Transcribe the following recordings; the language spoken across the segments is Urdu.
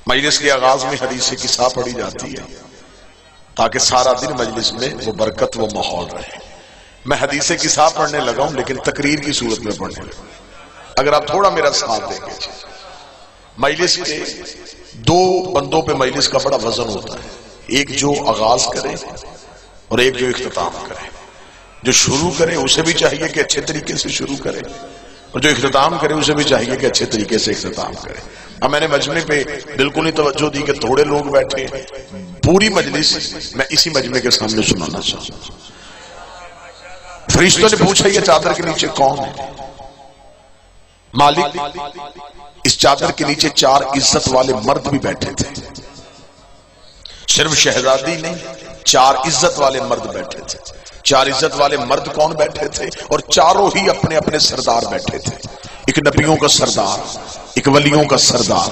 مجلس کے آغاز میں حدیث کسا پڑھی جاتی ہے تاکہ سارا دن مجلس میں وہ برکت وہ ماحول رہے. میں حدیث کسا پڑھنے لگا ہوں لیکن تقریر کی صورت میں پڑھنے لگا. اگر آپ تھوڑا میرا ساتھ دیں گے. مجلس کے دو بندوں پہ مجلس کا بڑا وزن ہوتا ہے، ایک جو آغاز کرے اور ایک جو اختتام کرے. جو شروع کرے اسے بھی چاہیے کہ اچھے طریقے سے شروع کرے، اور جو اختتام کرے اسے بھی چاہیے کہ اچھے طریقے سے اختتام کرے. اب میں نے مجمع پہ بالکل ہی توجہ دی کہ تھوڑے لوگ بیٹھے، پوری مجلس میں اسی مجمع کے سامنے سنانا چاہوں. فرشتوں نے پوچھا یہ چادر کے نیچے کون ہے؟ مالک اس چادر کے نیچے 4 عزت والے مرد بھی بیٹھے تھے. صرف شہزادی نہیں، 4 عزت والے مرد بیٹھے تھے. 4 عزت والے مرد کون بیٹھے تھے؟ اور چاروں ہی اپنے اپنے سردار بیٹھے تھے. ایک نبیوں کا سردار، ایک ولیوں کا سردار،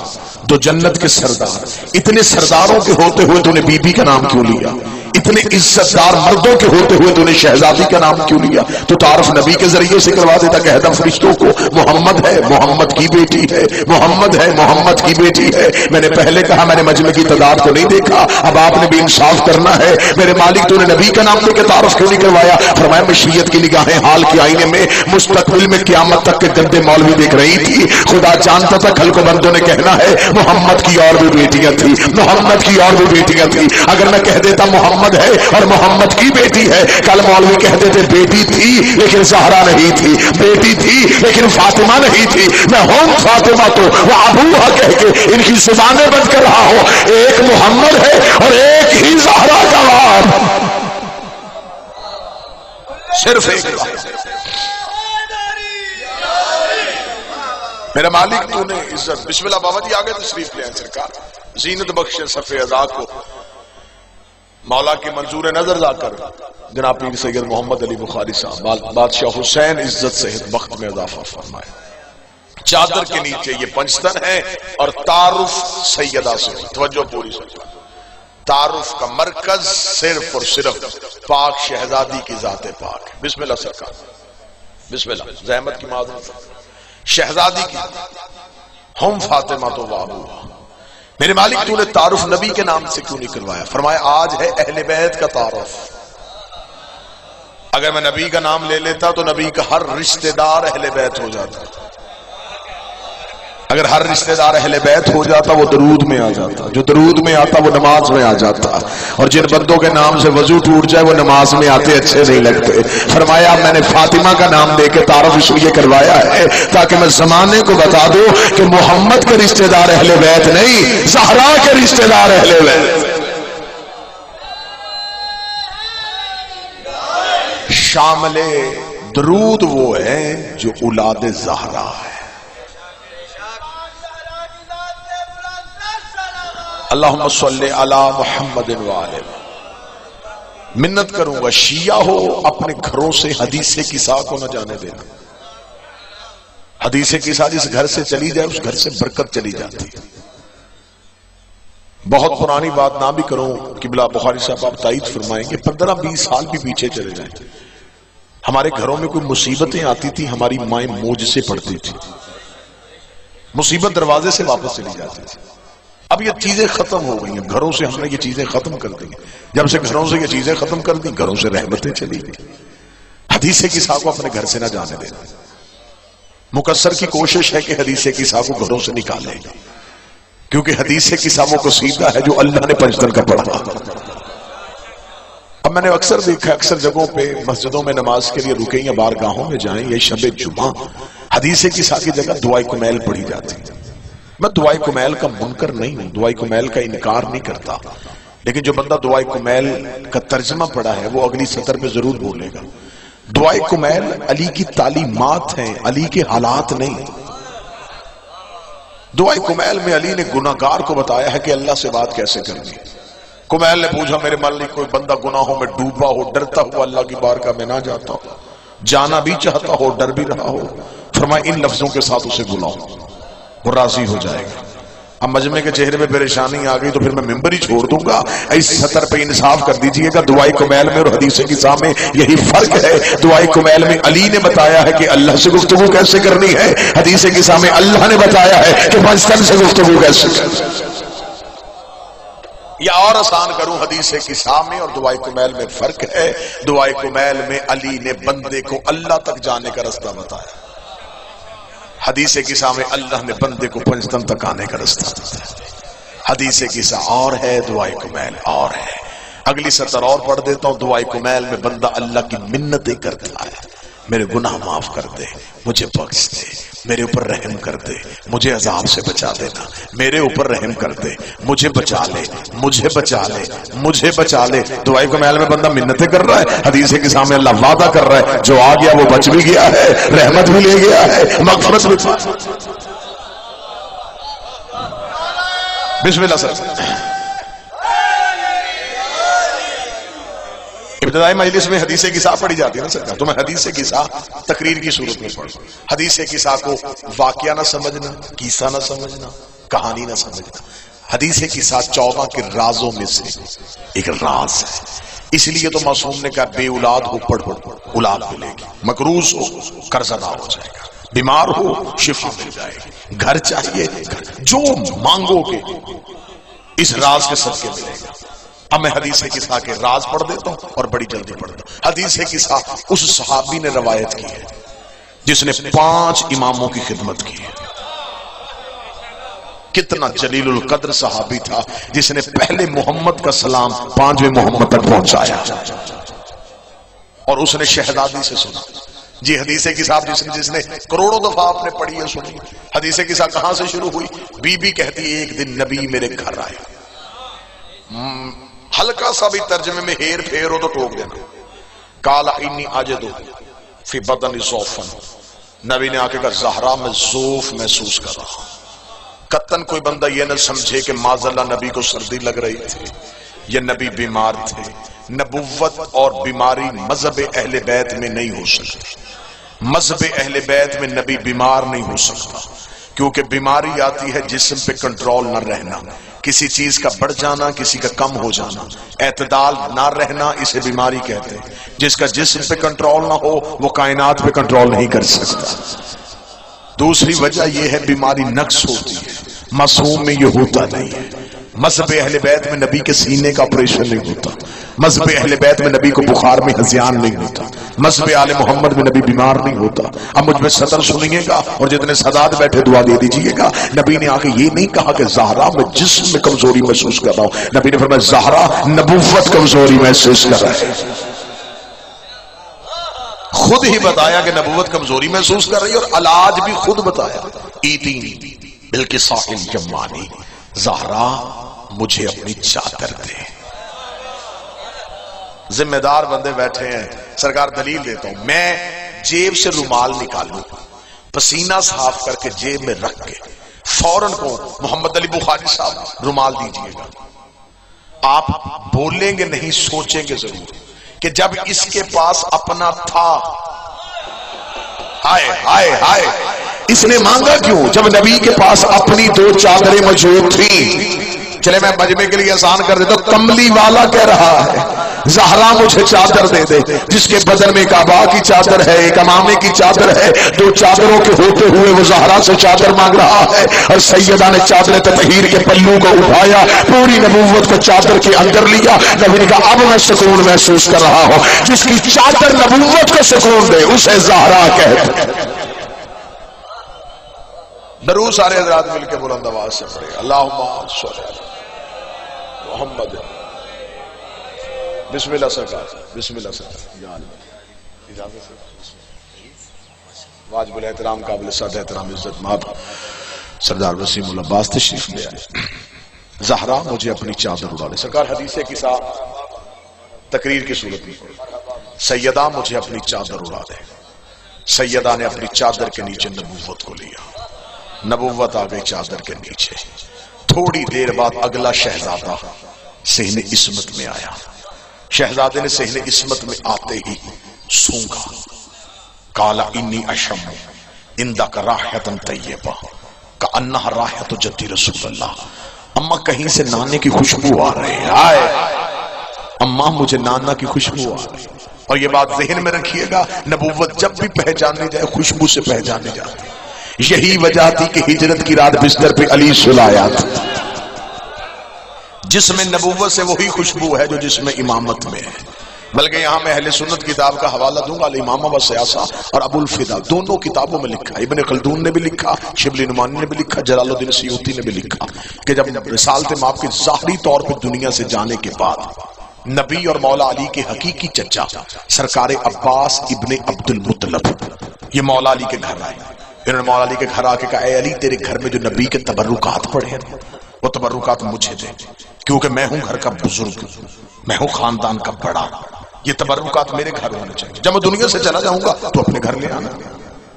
2 جنت کے سردار. اتنے سرداروں کے ہوتے ہوئے تو نے بی بی کا نام کیوں لیا؟ اتنے عزت دار مردوں کے ہوتے ہوئے تو نے شہزادی کا نام کیوں لیا؟ تو تعارف نبی کے ذریعے سے کروا دیتا. کہتا فرشتوں کو محمد ہے، محمد کی بیٹی ہے، محمد ہے، محمد کی بیٹی ہے. میں نے پہلے کہا میں نے مجمع کی تعداد کو نہیں دیکھا، اب آپ نے بھی انصاف کرنا ہے. میرے مالک تو نے نبی کا نام لے کے تعارف کیوں نہیں کروایا؟ فرمایا مشیت کی نگاہیں حال کے آئینے میں مستقبل میں قیامت تک کے گندے مولوی دیکھ رہی تھی. خدا جانتا تھا کل کو بندوں نے کہنا ہے محمد کی اور بھی بیٹیاں تھی، محمد کی اور بھی بیٹیاں تھی. اگر میں کہہ دیتا محمد ہے اور محمد کی بیٹی ہے، کل مولوی کہتے تھے بیٹی تھی لیکن زہرا نہیں تھی، بیٹی تھی لیکن فاطمہ نہیں تھی. میں ہوں فاطمہ تو وہ ابوہا کہہ کے ان کی زبانیں بند کر رہا ہوں. ایک محمد ہے اور ایک ہی زہرا کا باپ، صرف ایک. میرا مالک تو نے عزت. بسم اللہ بابا جی آگے تشریف لے آئیں. سرکار زینت بخش صف اعضاء کو مولا کی منظور نظر لا کر جناب پیر سید محمد علی بخاری صاحب بادشاہ حسین عزت صحت بخت میں اضافہ فرمائے. چادر کے نیچے یہ پنجتن ہے اور تعارف سیدہ سے. توجہ پوری سے. تعارف کا مرکز صرف اور صرف پاک شہزادی کی ذات پاک. بسم اللہ سرکار، بسم اللہ. زحمت کی معذرت. شہزادی کی ہم فاطمہ تو بابو. میرے مالک تو نے تعارف نبی کے نام سے کیوں نہیں کروایا؟ فرمایا آج ہے اہل بیت کا تعارف. اگر میں نبی کا نام لے لیتا تو نبی کا ہر رشتہ دار اہل بیت ہو جاتا. اگر ہر رشتہ دار اہل بیت ہو جاتا وہ درود میں آ جاتا. جو درود میں آتا وہ نماز میں آ جاتا. اور جن بندوں کے نام سے وضو ٹوٹ جائے وہ نماز میں آتے اچھے نہیں لگتے. فرمایا میں نے فاطمہ کا نام دے کے تعارف اس لیے کروایا ہے تاکہ میں زمانے کو بتا دوں کہ محمد کے رشتہ دار اہل بیت نہیں، زہرا کے رشتہ دار اہل بیت. شامل درود وہ ہے جو اولاد زہرا ہے. اللہم صلی علی محمد وآلہ. منت کروں گا شیعہ ہو اپنے گھروں سے حدیث کسا کو نہ جانے دینا. حدیث کسا جس گھر سے چلی جائے اس گھر سے برکت چلی جاتی ہے. بہت پرانی بات نہ بھی کروں، قبلہ بخاری صاحب آپ تائید فرمائیں گے 15-20 سال بھی پیچھے چلے جائیں. ہمارے گھروں میں کوئی مصیبتیں آتی تھی، ہماری مائیں موج سے پڑھتی تھی. مصیبت دروازے سے واپس چلی جاتی تھی. اب یہ چیزیں ختم ہو گئی ہیں. گھروں سے ہم نے یہ چیزیں ختم کر دی. جب سے گھروں سے یہ چیزیں ختم کر دی گھروں سے رحمتیں چلی گئی. حدیث کسا کو اپنے گھر سے نہ جانے دینا. مقصر کی کوشش ہے کہ حدیث کسا کو گھروں سے نکالے گا، کیونکہ حدیث کسا وہ قصیدہ ہے جو اللہ نے پنجتن کا پڑھا. اب میں نے اکثر دیکھا اکثر جگہوں پہ مسجدوں میں نماز کے لیے رکیں یا بارگاہوں میں جائیں یا شب جمعہ حدیث کسا کی جگہ دعائے کمیل پڑھی جاتی ہے. میں دعائے کمیل کا منکر نہیں ہوں، دعائے کمیل کا انکار نہیں کرتا، لیکن جو بندہ دعائے کمیل کا ترجمہ پڑھا ہے وہ اگلی سطر پہ ضرور بولے گا. دعائے کمیل علی کی تعلیمات ہیں، علی کے حالات نہیں. دعائے کمیل میں علی نے گناہگار کو بتایا ہے کہ اللہ سے بات کیسے کرنی. کمیل نے پوچھا میرے مالک کوئی بندہ گناہوں میں ڈوبا ہو، ڈرتا ہوا اللہ کی بارگاہ میں نہ جاتا ہو، جانا بھی چاہتا ہو ڈر بھی رہا ہو، فرمایا ان لفظوں کے ساتھ اسے بلاؤ وہ راضی ہو جائے گا. اب مجمع کے چہرے پہ پریشانی آ گئی تو پھر میں ممبر ہی چھوڑ دوں گا. اس سطر پہ انصاف کر دیجئے گا. دعائے کمیل میں اور حدیث کسا میں یہی فرق ہے. دعائے کمیل میں علی نے بتایا ہے کہ اللہ سے گفتگو کیسے کرنی ہے، حدیث کسا میں اللہ نے بتایا ہے کہ پنجتن سے گفتگو کیسے کرنی ہے. یا اور آسان کروں، حدیث کسا میں اور دعائے کمیل میں فرق ہے۔ دعائے کمیل میں علی نے بندے کو اللہ تک جانے کا رستہ بتایا، حدیث کسا میں اللہ نے بندے کو پنجتن تک آنے کا رستہ بتایا۔ حدیث کسا اور ہے، دعائے کمیل اور ہے۔ اگلی سطر اور پڑھ دیتا ہوں۔ دعائے کمیل میں بندہ اللہ کی منتیں کرتا ہے، میرے گناہ معاف کر دے، مجھے بخش دے، میرے اوپر رحم کر دے، مجھے عذاب سے بچا دینا، میرے اوپر رحم کر دے، مجھے بچا لے، مجھے بچا لے، مجھے بچا لے۔ دعائے کمیل میں بندہ منتیں کر رہا ہے، حدیث کے سامنے اللہ وعدہ کر رہا ہے جو آ گیا وہ بچ بھی گیا ہے، رحمت بھی لے گیا ہے، مغفرت بھی۔ بسم اللہ سر۔ ابتدائی مجلس میں حدیث کسا پڑھی جاتی ہے نا سرکار، تو میں حدیث کسا تقریر کی صورت میں پڑھوں۔ حدیث کسا کو واقعہ نہ سمجھنا، قصہ نہ سمجھنا، کہانی نہ سمجھنا۔ حدیث کسا 14 کے رازوں میں سے ایک راز ہے، اس لیے تو معصوم نے کہا بے اولاد ہو پڑھ اولاد ملے گی، مقروض ہو قرض ادا ہو جائے گا، بیمار ہو شفا مل جائے گی، گھر چاہیے جو مانگو گے اس راز کے صدقے ملے گا۔ اب میں حدیث کسا کے راز پڑھ دیتا ہوں اور بڑی جلدی پڑھتا ہوں۔ حدیث کسا اس صحابی نے روایت کی ہے جس نے 5 اماموں کی خدمت کی ہے۔ کتنا جلیل القدر صحابی تھا جس نے پہلے محمد کا سلام 5ویں محمد تک پہنچایا، اور اس نے شہزادی سے سنا۔ جی حدیث کسا جس نے کروڑوں دفعہ آپ نے پڑھی ہے سنی۔ حدیث کسا کہاں سے شروع ہوئی؟ بی بی کہتی ہے ایک دن نبی میرے گھر آئے، ہلکا سا بھی ترجمے میں ہیر پھیر ہو تو ٹوک دینا۔ کالا انی اجد فی بدن ضعفا، نبی نے آ کے کہا زہرا میں ضعف محسوس کر رہا ہوں۔ قطن کوئی بندہ یہ نہ سمجھے کہ معذاللہ نبی کو سردی لگ رہی تھی، یہ نبی بیمار تھے۔ نبوت اور بیماری مذہب اہل بیت میں نہیں ہو سکتی، مذہب اہل بیت میں نبی بیمار نہیں ہو سکتا، کیونکہ بیماری آتی ہے جسم پہ کنٹرول نہ رہنا، کسی چیز کا بڑھ جانا، کسی کا کم ہو جانا، اعتدال نہ رہنا، اسے بیماری کہتے ہیں۔ جس کا جسم پہ کنٹرول نہ ہو وہ کائنات پہ کنٹرول نہیں کر سکتا۔ دوسری وجہ یہ ہے بیماری نقص ہوتی ہے، معصوم میں یہ ہوتا نہیں ہے۔ مذہب اہل بیت میں نبی کے سینے کا آپریشن نہیں ہوتا، مذہب اہل بیت میں نبی کو بخار میں ہذیان نہیں ہوتا، مذہب آل محمد میں نبی بیمار نہیں ہوتا۔ اب مجھ میں صدر سنیے گا اور جتنے سادات بیٹھے دعا دے دیجئے گا۔ نبی نے آ کے یہ نہیں کہا کہ زہرا میں جسم میں کمزوری محسوس کر رہا ہوں، نبی نے فرمایا زہرا نبوت کمزوری محسوس کر رہا ہے۔ خود ہی بتایا کہ نبوت کمزوری محسوس کر رہی ہے، اور علاج بھی خود بتایا۔ ایتینی بالکساء الجمانی، زہرا مجھے اپنی چادر دے۔ ذمہ دار بندے بیٹھے ہیں، سرکار دلیل دیتا ہوں، میں جیب سے رومال نکالوں، پسینہ صاف کر کے جیب میں رکھ کے فوراً کو محمد علی بخاری صاحب رومال دیجئے گا، آپ بولیں گے نہیں، سوچیں گے ضرور کہ جب اس کے پاس اپنا تھا، ہائے ہائے ہائے، اس نے مانگا کیوں جب نبی کے پاس اپنی 2 چادریں موجود تھیں؟ چلے میں مجمع کے لیے آسان کر دیتا ہوں، کملی والا کہہ رہا ہے زہرا مجھے چادر دے دے، جس کے بدن میں ایک عبا کی چادر ہے، ایک امامے کی چادر ہے، 2 چادروں کے ہوتے ہوئے وہ زہرا سے چادر مانگ رہا ہے، اور سیدہ نے چادر تطہیر کے پلو کو اٹھایا، پوری نبوت کو چادر کے اندر لیا۔ نبی نے کہا اب میں سکون محسوس کر رہا ہوں، جس کی چادر نبوت کو سکون دے اسے زہرا کہتے ہیں۔ درود سارے حضرات مل کے بلند آواز سے پڑھے، اللہم صلی علی محمد۔ بسم اللہ سرکار، بسم اللہ سرکار، اجازت سے واجب الاحترام قابل سعادت احترام عزت مآب سردار وسیم العباس تشریف لے آئے۔ زہرا مجھے اپنی چادر اڑا دے، سرکار حدیث کسا تقریر کی صورت میں سیدہ مجھے اپنی چادر اڑا دے۔ سیدہ نے اپنی چادر کے نیچے نبوت کو لیا، نبوت آ گئی چادر کے نیچے۔ تھوڑی دیر بعد اگلا شہزادہ صحن عصمت میں آیا، شہزادے نے صحن عصمت میں آتے ہی سونگا، کالا انی اشم اندک راحتا طیبہ کانہا راحت جدی رسول اللہ۔ اماں کہیں سے نانے کی خوشبو آ رہی ہے، آئے اماں مجھے نانا کی خوشبو آ رہی ہے۔ اور یہ بات ذہن میں رکھیے گا، نبوت جب بھی پہچاننے جائے خوشبو سے پہچاننے جاتی ہے۔ یہی وجہ تھی کہ ہجرت کی رات بستر پہ علی سلایا تھا، جس میں نبوت سے وہی خوشبو ہے جو جس میں امامت میں ہے. بلکہ یہاں میں اہل سنت کتاب کا حوالہ دوں گا، الامامہ و سیاسہ اور ابو الفدا، دونوں کتابوں میں لکھا، ابن خلدون نے بھی لکھا، شبلی نعمانی نے بھی لکھا، جلال الدین سیوطی نے بھی لکھا کہ جب رسالت مآب کے ظاہری طور پر دنیا سے جانے کے بعد نبی اور مولا علی کے حقیقی چچا سرکار عباس ابن عبد المطلب یہ مولا علی کے گھر آئے. انہوں نے مولا علی کے گھر آ کے کہا اے علی تیرے گھر میں جو نبی کے تبرکات پڑے ہیں وہ تبرکات مجھے دے، کیونکہ میں ہوں گھر کا بزرگ، میں ہوں خاندان کا بڑا، یہ تبرکات میرے گھر ہونے چاہیے. جب میں دنیا سے چلا جاؤں گا تو اپنے گھر لے آنا.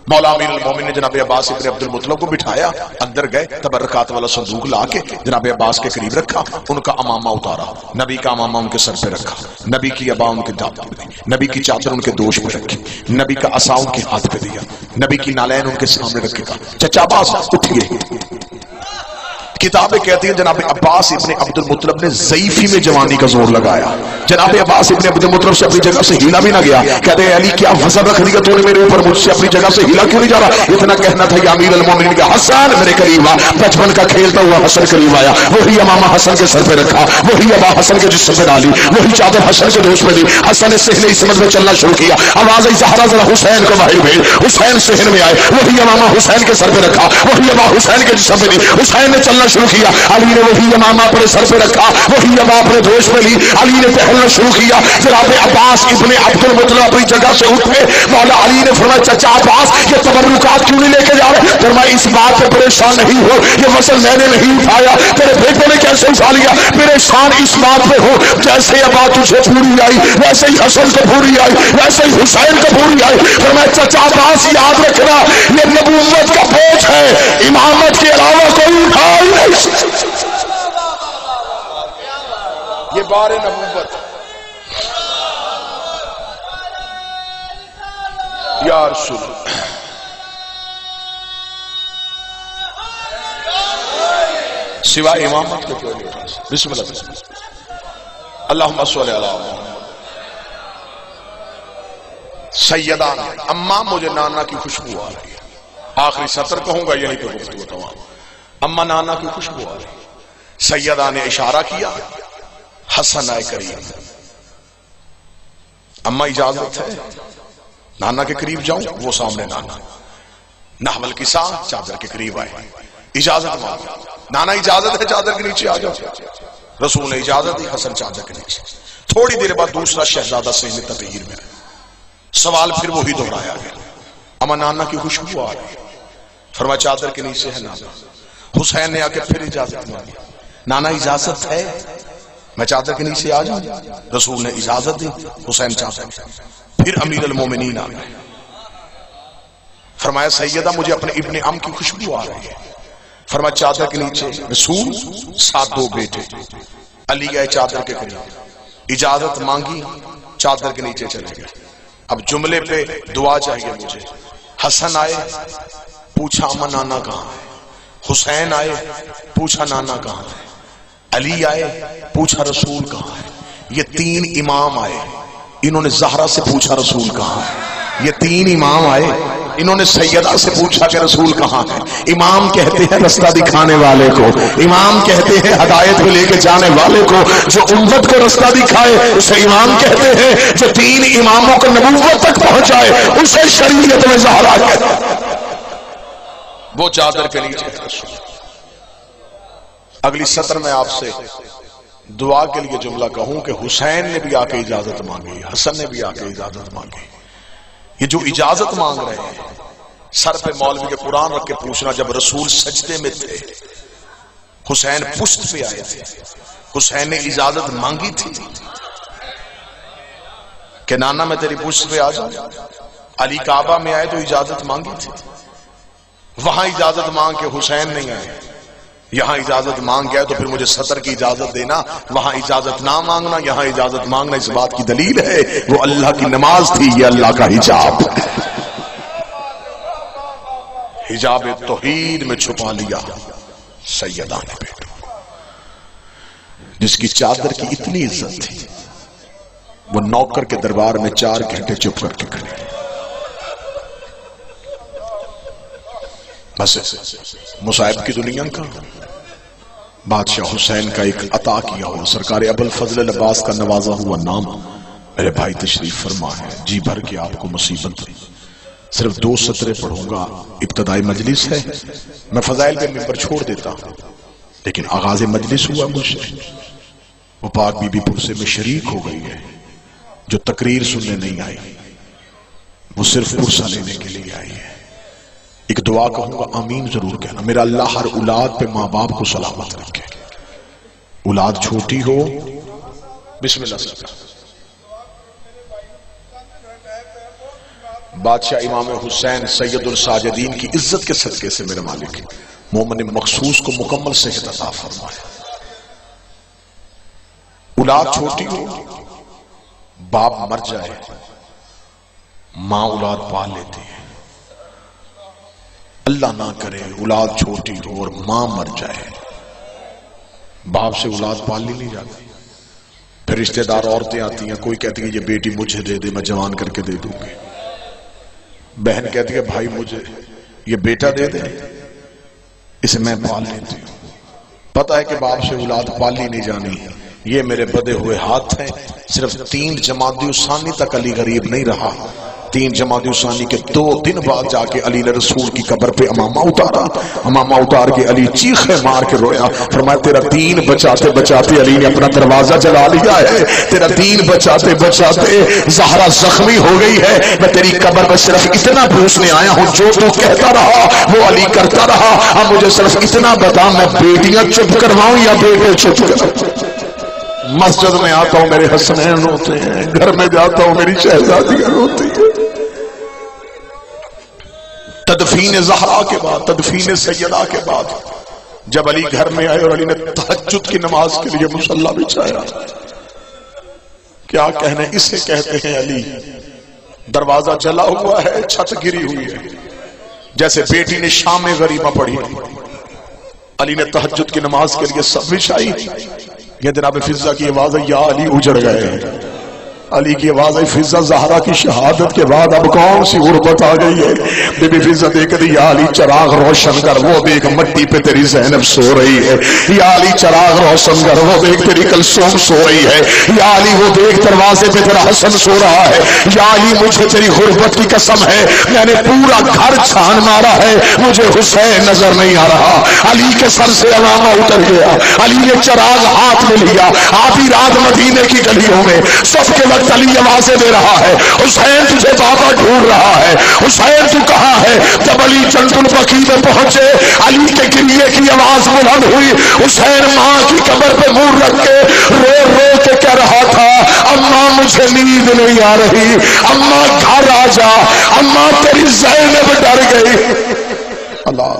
مولا امیر المومنین نے جناب عباس ابن عبد المطلب کو بٹھایا، اندر گئے، تبرکات والا صندوق لا کے جناب عباس کے قریب رکھا، ان کا امامہ اتارا، نبی کا امامہ ان کے سر پہ رکھا، نبی کی عبا ان کے دامن پہ دی، نبی کی چادر ان کے دوش پہ رکھی، نبی کا عصا ان کے ہاتھ پہ دیا، نبی کی نالین ان کے سامنے رکھے گا. چچا عباس اٹھیے. کتابیں کہتی ہیں جناب عباس ابن عبد المطلب نے ضعیفی میں جوانی کا زور لگایا. جناب عباس ابن عبد المطلب سے اپنی جگہ سے ہلا بھی نہ گیا. کہتے ہیں علی کیا وزن رکھ دیا تو نے میرے اوپر، مجھ سے اپنی جگہ سے ہلا کیوں نہیں جا رہا؟ اتنا کہنا تھا یا امیر المومنین کا حسن میرے قریب آ. بچپن کا کھیلتا ہوا حسن قریب آیا، وہی امامہ حسن کے سر پہ رکھا، وہی ابا حسن کے جسم پہ ڈالی، وہی چادر حسن کے دوش پہ دی. حسن صحن عصمت میں چلنا شروع کیا. آواز زہرا ذرا حسین کو باہر بھیج. حسین صحن میں آئے، وہی امامہ حسین کے سر پہ رکھا، وہی ابا حسین کے جسم پہ دی. حسین نے چلنا شروع کیا، علی نے وہی امامہ اپنے سر پہ رکھا، وہی ابا اپنے دوش پہ لی. علی نے ٹہلنا شروع کیا. جناب عباس ابن عبد المطلب اپنی جگہ سے اٹھے. مولا علی نے فرمایا چچا عباس یہ تبرکات کیوں نہیں لے کے جا رہے؟ فرمایا اس بات پہ پریشان نہیں ہو، یہ وصل میں نے نہیں اٹھایا، تیرے بیٹے نے کیسے اٹھا لیا. پریشان اس بات پہ ہو جیسے ابا تجھے پوری آئی ویسے ہی حسن کو پوری آئی، ویسے ہی حسین کو پوری آئی. فرمایا چچا عباس یاد رکھنا یہ نبوت کا بوجھ ہے، امامت کے علاوہ کوئی اٹھا ہی نہیں سکتا. یہ بار نبوت یا رسول سوائے امامت کے کوئی نہیں. بسم اللہ. اللہم صلی علی محمد. سیدان اماں مجھے نانا کی خوشبو آ رہی ہے. آخری سطر کہوں گا یہی پہ گفتگو تمام. اماں نانا کی خوشبو آ رہی ہے. سیدہ نے اشارہ کیا، حسن آئے قریب. اماں اجازت ہے نانا کے قریب جاؤں؟ وہ سامنے نانا. نحول کی سا چادر کے قریب آئے، اجازت مانگا. نانا اجازت ہے چادر کے نیچے آ جاؤ. رسول نے اجازت دی، حسن چادر کے نیچے. تھوڑی دیر بعد دوسرا شہزادہ صحن تطہیر میں آیا. سوال پھر وہی دہرایا گیا. اما نانا کی خوشبو آ رہی ہے. فرمایا چادر کے نیچے ہے نانا. حسین نے آ کے پھر اجازت مانگی. نانا اجازت ہے میں چادر کے نیچے آ جاؤں؟ رسول نے اجازت دی. حسین چادر. پھر امیر المومنین آ گئے. فرمایا سیدہ مجھے اپنے ابن ام کی خوشبو آ رہی ہے. فرمایا چادر کے نیچے. رسول ساتھ دو بیٹے علی آئے چادر کے قریب، اجازت مانگی، چادر کے نیچے چلے گئے. اب جملے پہ دعا چاہیے مجھے. حسن آئے پوچھا اما نانا کہاں ہے. حسین آئے پوچھا نانا کہاں ہے. علی آئے پوچھا رسول کہاں ہے. یہ تین امام آئے، انہوں نے زہرا سے پوچھا رسول کہاں ہے. یہ تین امام آئے، انہوں نے سیدہ سے پوچھا کہ رسول کہاں ہے. امام کہتے ہیں رستہ دکھانے والے کو، امام کہتے ہیں ہدایت کو لے کے جانے والے کو، جو امت کو رستہ دکھائے اسے امام کہتے ہیں، جو تین اماموں کو نبوت تک پہنچائے اسے شریعت میں زہرا کہتے ہیں. وہ چادر کے نیچے رسول. اگلی سطر میں آپ سے دعا کے لیے جملہ کہوں کہ حسین نے بھی آ کے اجازت مانگی، حسن نے بھی آ کے اجازت مانگی. یہ جو اجازت مانگ رہے ہیں سر پہ مولوی کے قرآن رکھ کے پوچھنا. جب رسول سجدے میں تھے حسین پشت پہ آئے تھے، حسین نے اجازت مانگی تھی کہ نانا میں تیری پشت پہ آ جاؤں. علی کعبہ میں آئے تو اجازت مانگی تھی. وہاں اجازت مانگ کے حسین نہیں آئے. یہاں اجازت مانگ گیا تو پھر مجھے سطر کی اجازت دینا، وہاں اجازت نہ مانگنا، یہاں اجازت مانگنا. اس بات کی دلیل ہے وہ اللہ کی نماز تھی، یہ اللہ کا حجاب ہے. حجاب توحید میں چھپا لیا سیدہ نے بیٹو، جس کی چادر کی اتنی عزت تھی وہ نوکر کے دربار میں 4 گھنٹے چپ کر کے کھڑے. بس مصائب کی دنیا کا بادشاہ حسین کا ایک عطا کیا ہوا سرکار ابوالفضل عباس کا نوازا ہوا نام میرے بھائی تشریف فرما ہے. جی بھر کے آپ کو مصیبت صرف 2 سطریں پڑھوں گا. ابتدائی مجلس ہے، میں فضائل پہ ممبر چھوڑ دیتا ہوں، لیکن آغاز مجلس ہوا مجھ سے. وہ پاک بی بی پرسے میں شریک ہو گئی ہے، جو تقریر سننے نہیں آئی، وہ صرف پرسہ لینے کے لیے آئی ہے. ایک دعا کہوں گا، آمین ضرور کہنا. میرا اللہ ہر اولاد پہ ماں باپ کو سلامت رکھے. اولاد چھوٹی ہو، بسم اللہ سرکار. بادشاہ امام حسین سید الساجدین کی عزت کے صدقے سے میرے مالک مومن مخصوص کو مکمل صحت عطا فرمائے. اولاد چھوٹی ہو، باپ مر جائے، ماں اولاد پال لیتی ہے. اللہ نہ کرے اولاد چھوٹی ہو اور ماں مر جائے، باپ سے اولاد پال لی نہیں جاتی. پھر رشتہ دار عورتیں آتی ہیں، کوئی کہتی ہے یہ بیٹی مجھے دے دے، میں جوان کر کے دے دوں گی. بہن کہتی ہے بھائی مجھے یہ بیٹا دے دے، اسے میں پال لیتی ہوں. پتہ ہے کہ باپ سے اولاد پالی نہیں جانی. یہ میرے بدے ہوئے ہاتھ ہیں. صرف 3 جمادی الثانی تک علی غریب نہیں رہا. 3 جمادی الثانی کے 2 دن بعد جا کے علی نے رسول کی قبر پہ امامہ اتارا. امامہ اتار کے علی چیخے مار کے رویا، فرمایا تیرا دین بچاتے بچاتے علی نے اپنا دروازہ جلا لیا ہے. تیرا دین بچاتے بچاتے زہرا زخمی ہو گئی ہے. میں تیری قبر پہ صرف اتنا پوچھنے آیا ہوں، جو تو کہتا رہا وہ علی کرتا رہا. اب مجھے صرف اتنا بتا، میں بیٹیاں چپ کرواؤں یا بیٹے چپ کرواؤں؟ مسجد میں آتا ہوں میرے حسنین روتے ہیں، گھر میں جاتا ہوں میری شہزادیاں روتی ہیں. تدفین زہرا کے بعد، تدفین سیدہ کے بعد جب علی گھر میں آئے اور علی نے تہجد کی نماز کے لیے مصلی بچھایا، کیا کہنے، اسے کہتے ہیں علی. دروازہ جلا ہوا ہے، چھت گری ہوئی ہے، جیسے بیٹی نے شام غریبہ پڑھی. علی نے تہجد کی نماز کے لیے سب بچھائی. یہ جناب فضہ کی آواز ہے، یا علی اجڑ گئے. علی کی آواز ہے، فضہ زہرا کی شہادت کے بعد اب کون سی غربت آ گئی ہے. بی بی فضہ دیکھ رہی، یا علی چراغ روشن کر، وہ دیکھ مٹی پہ تیری زینب سو رہی ہے. یا علی چراغ روشن کر، وہ دیکھ تیری کلثوم سو رہی ہے. یا علی وہ دیکھ دروازے پہ تیرا حسن سو رہا ہے. یا علی مجھے تیری غربت کی قسم ہے، میں نے پورا گھر چھان مارا ہے، مجھے حسین نظر نہیں آ رہا. علی کے سر سے علامہ اتر گیا. علی نے چراغ ہاتھ میں لیا. آدھی رات مدینے کی گلیوں میں صف کے وقت علی آوازیں دے رہا ہے، حسین تجھے بابا ڈھونڈ رہا ہے، حسین تو کہاں ہے. جب علی جنت البقیع میں پہنچے، علی کے گریے کی آواز بلند ہوئی. حسین ماں کی قبر پہ منہ رکھ کے رو رو کے کہہ رہا تھا، اماں مجھے نیند نہیں آ رہی، اماں گھر آ جا، اماں تیری زینب ڈر گئی. اللہ